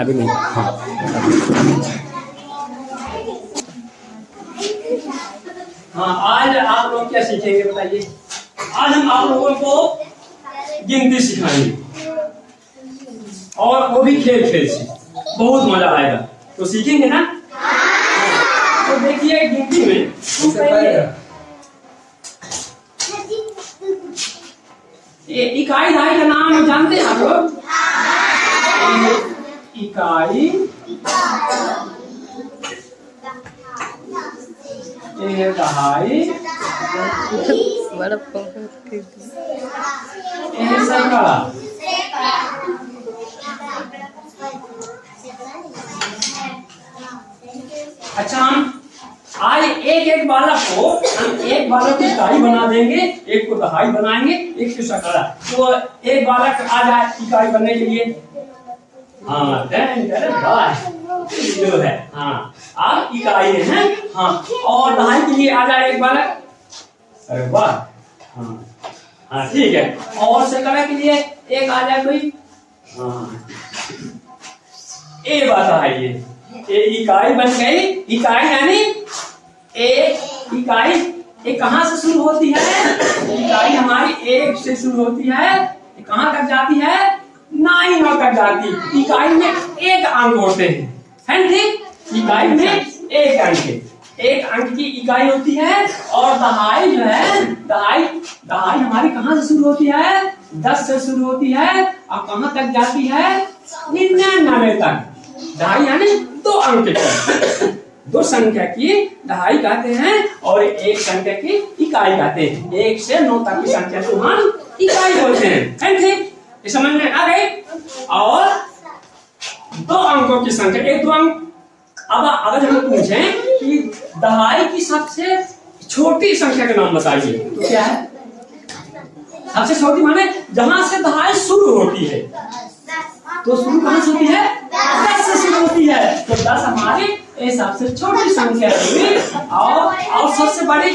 अभी नहीं। हाँ हाँ, आज आप लोग क्या सीखेंगे बताइए। आज हम आप लोगों को गिनती सिखाएंगे और वो भी खेल खेल से, बहुत मजा आएगा। तो सीखेंगे ना? तो देखिए गिनती में इकाई दहाई का नाम जानते हैं आप लोग? इकाई, दहाई, सैकड़ा। अच्छा, हम आज एक एक बालक को हम एक बालक की इकाई बना देंगे, एक को दहाई बनाएंगे, एक को सैकड़ा। तो एक बालक आ जाए इकाई बनने के लिए। हाँ जो है, हाँ आप इकाई है। हाँ, और दहाई के लिए आ जाए एक बालक। अरे वाह, हाँ हाँ ठीक है। और सैकड़ा के लिए एक आ जाए कोई। हाँ, ये बात है। ये इकाई बन गई। इकाई यानी एक इकाई, एक कहाँ से शुरू होती है? इकाई हमारी एक से शुरू होती है, कहाँ तक जाती है? 9 तक जाती। इकाई में एक अंक होते हैं, है ठीक? इकाई में एक अंक की इकाई होती है। और दहाई जो है, दहाई हमारी कहाँ से शुरू होती है? 10 से शुरू होती है और कहाँ तक जाती है? 99 तक। दहाई यानी 2 अंक की, 2 संख्या की दहाई कहते हैं और एक संख्या की इकाई कहते हैं। 1 से 9 तक की संख्या को हम इकाई बोलते हैं, है ठीक? ये समझ में आ गई? और 2 अंकों की संख्या, 1-2 अंक। अब अगर हम पूछें कि दहाई की सबसे छोटी संख्या का नाम बताइए, तो क्या है? सबसे छोटी माने जहां से दहाई शुरू होती है। तो शुरू कहां से होती है? 10 से शुरू होती है। तो 10 हमारी सबसे छोटी संख्या हुई। और सबसे बड़ी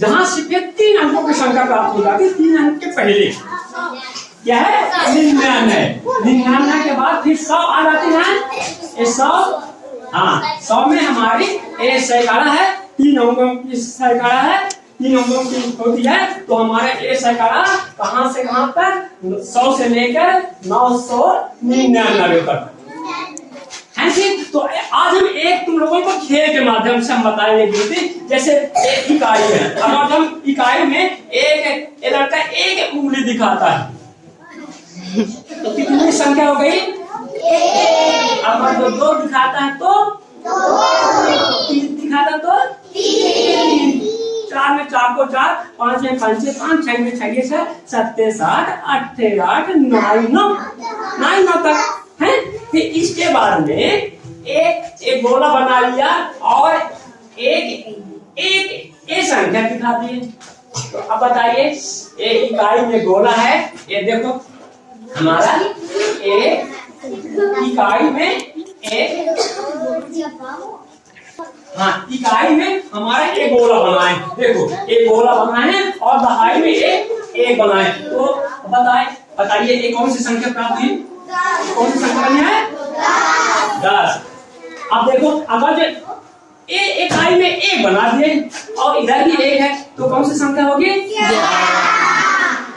जहां से 3 अंकों की संख्या प्राप्त हो जाती है, 3 अंक के पहले क्या है? 99। 99 के बाद फिर 100 आ जाती है। 100, हाँ 100 में हमारी सैकड़ा है, 3 अंकों की सैकड़ा है, 3 अंकों की होती है। तो हमारा सैकड़ा कहाँ से कहाँ तक? 100 से लेकर 999 तक, है ठीक? तो आज हम एक तुम लोगों को खेल के माध्यम से हम बताएंगे गिनती। जैसे एक इकाई है, अगर हम इकाई में एक लड़का एक उंगली दिखाता है तो कितनी संख्या हो गई? अगर जो 2 दिखाता है तो 3 दिखाता तो 3, 4 में 4 को 4, 5 में 5 से 5, 6 में 6 से 7, 7, 8, 8, 9 तक है। फिर इसके बाद में एक गोला बना लिया और एक संख्या दिखा दी। तो अब बताइए, एक इकाई में गोला है, ये देखो हमारा एक इकाई में एक, हाँ इकाई में हमारा एक गोला बना है। देखो एक गोला बना है और दहाई में एक बना है। तो बताइए एक कौन सी संख्या प्राप्त हुई? कौन सी संख्या बनी है? 10। अब देखो अगर इकाई में एक बना दिए और इधर भी एक है तो कौन सी संख्या होगी?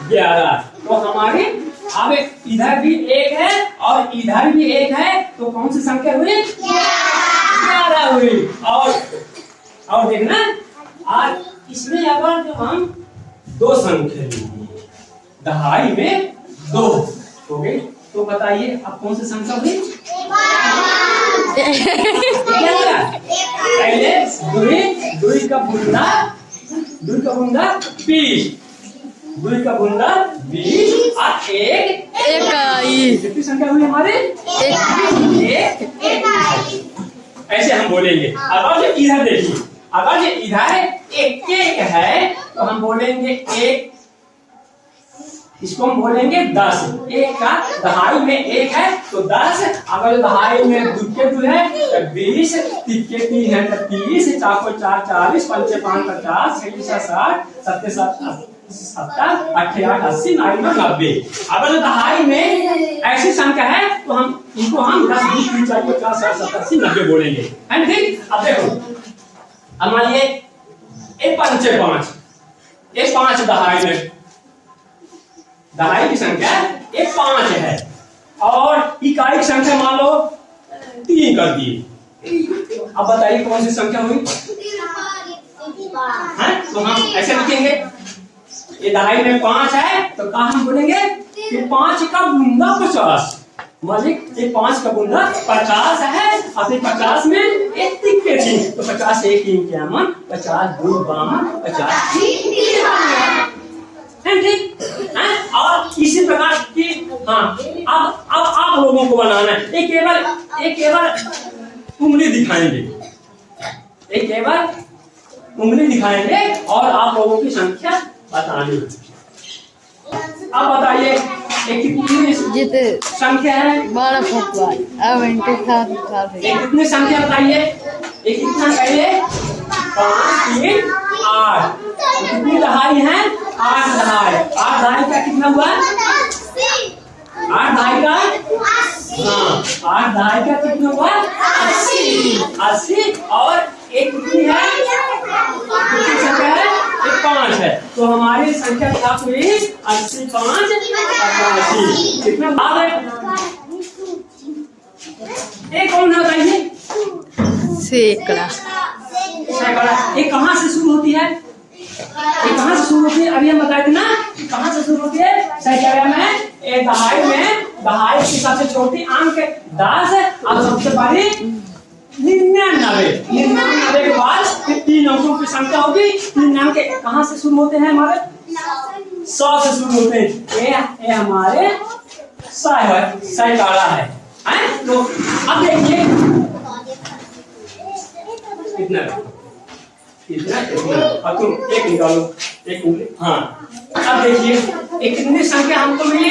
11। तो हमारे अब इधर भी एक है और इधर भी एक है, तो कौन सी संख्या हुई? 11 हुई। और देखना आज इसमें अगर जो हम 2 संख्या लेंगे, दहाई में 2 हो गई, तो बताइए अब कौन सी संख्या हुई? पहले दुई का बुंदा 20, 2 का बुंदा 20 और एक इकाई। कितनी संख्या हुई हमारे? एक। ऐसे हम बोलेंगे। अगर जो इधर देखिए, अगर जो इधर एक है तो हम बोलेंगे एक, इसको हम बोलेंगे 10। एक का दहाई में एक है तो 10। अगर दहाई में 2 है तो 20, 3 है तो 30, 4 को 4 40, 5 5 50, 6 60, 7 7 70, 88, 80, 90, 90। अगर दहाई में ऐसी संख्या है तो हम इनको हम 10, 20, 30, 40, 50, 60, 70, 80, 90 बोलेंगे, है ठीक। अब देखो, अब मानिए एक 5 है, 5 एक 5 दहाई में, दहाई की संख्या एक 5 है और इकाई की संख्या मान लो 3 कर दिए। अब बताइए कौन सी संख्या हुई? है तो हम ऐसे लिखेंगे, ये दहाई में 5 है तो कहा हम बोलेंगे कि 5 का बूंदा 50, मालिक ये 5 का बूंदा 50 है। अब 50 में एक तिक्के थी तो 50 एक 3 क्या मन 50 2 52 50 ठीक है। और इसी प्रकार की हाँ अब आप लोगों को बनाना है, एक केवल उंगली दिखाएंगे, एक केवल उंगली दिखाएंगे और आप लोगों की संख्या बतानी है। अब बताइए एक कितनी संख्या है? 12 कितनी संख्या बताइए? एक कितना कहिए? 5 3 8। कितनी दहाई है? 8 दहाई। 8 दहाई का कितना हुआ? 8 दहाई का हाँ 8 दहाई का कितना हुआ? 80। और एक कितनी है? कितनी संख्या है? एक 5 है तो हमारी संख्या क्या हुई? 80 5 85। कितना भाग है? एक कौन है बताइए? सैकड़ा। ये कहाँ से शुरू होती है? ये कहाँ से शुरू होती है? अभी हम बताए थे ना कि कहाँ से शुरू होती है? सैकड़ा में, एक दहाई में, दहाई की सबसे छोटी अंक 10 है और सबसे बड़ी 99 के बाद फिर 3 अंकों की संख्या होगी। 3 अंक कहाँ से शुरू होते हैं? हमारे 100 से शुरू होते हैं। ये हमारे सैकड़ा है। तो अब देखिए कितना अब तुम एक निकालो, एक उंगली हाँ। अब देखिए एक कितनी संख्या हमको मिली?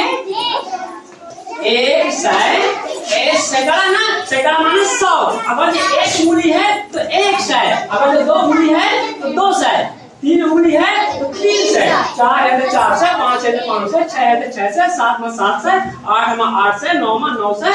एक सैकड़ा ना, सैकड़ा माने 100। अगर जो एक उंगली है तो 100, अगर जो 2 उंगली है तो 200, 3 उंगली है तो 300, 4 है तो 400, 5 है तो 500, 6 है तो 600, 7 में 700, 8 में 800, 9 में 900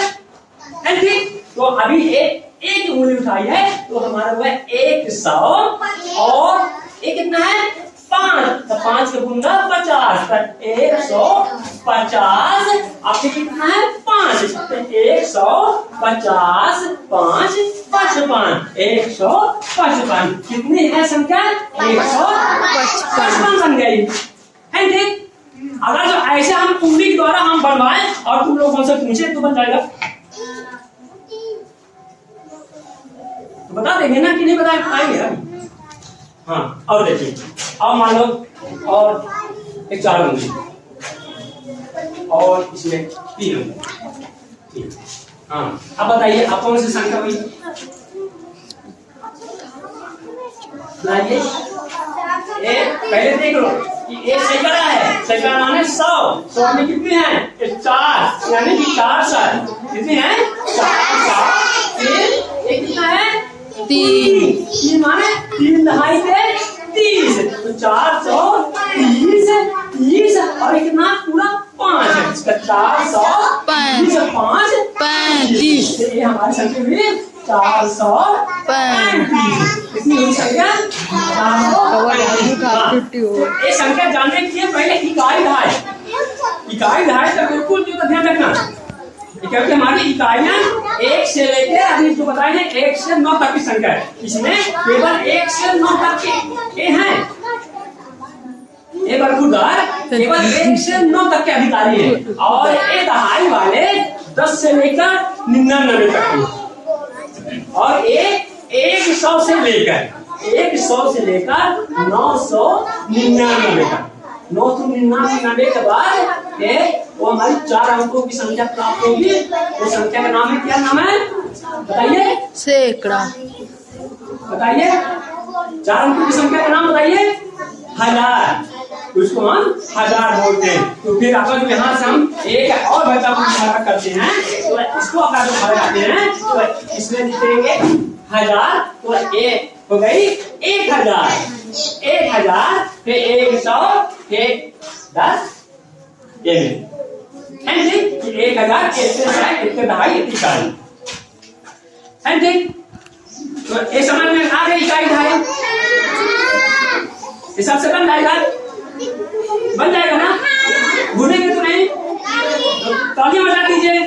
है ठीक। तो अभी एक उंगली उठाई है तो हमारा हुआ 100 और एक कितना है? 5 तो 5 का बूंदा 50 तक 150। आपके कितना है? 5 तो 150 5 55 155। कितनी है संख्या? 155 बन गई है ठीक। अगर जो ऐसे हम उंगली के द्वारा हम बनवाएं और तुम लोग हमसे पूछे तो बन जाएगा, तो बता देंगे ना कि नहीं बता पाएंगे अभी? हाँ और देखिए अब मान लो और एक 4 उंगली और इसमें 3 उंगली। हाँ अब बताइए आप कौन सी संख्या हुई? पहले देख लो ये सैकड़ा है, सैकड़ा माने 100 में कितनी है? 4 यानी कि 400 कितनी है? 400। फिर एक कितना है? 3 माने 3 दहाई पे 30 तो 430 और कितना पूरा 5 है इसका 435। ये हमारी संख्या हुई 435। कितनी हुई संख्या? ये संख्या जानने के लिए पहले इकाई दहाई का बिल्कुल जो ध्यान रखना, क्योंकि हमारी इकाइयां 1 से लेकर अभी जो बताए हैं 1 से 9 तक की संख्या है। इसमें केवल 1 से 9 तक के हैं, ये बरखुरदार केवल 1 से 9 तक के अधिकारी हैं और ये दहाई वाले 10 से लेकर 99 तक के और ये 100 से लेकर 999 तक। 999 के बाद वो हमारी 4 अंकों की संख्या प्राप्त होगी। वो संख्या का नाम है, क्या नाम है बताइए? सैकड़ा। बताइए 4 अंकों की संख्या का नाम बताइए? 1000। उसको हम 1000 बोलते हैं। तो फिर अगर यहाँ से हम एक और बच्चा को इशारा करते हैं तो इसको अगर जो खड़े आते हैं तो इसमें लिखेंगे 1000 तो एक हो गई 1000 फिर 100 फिर एक 10 ये है जी 1000 इतने दहाई इतनी इकाई है जी। तो ये समझ में आ गई इकाई दहाई, इस सबसे बन जाएगा ना, भूलेंगे तो नहीं, तो तालियां बजा दीजिए।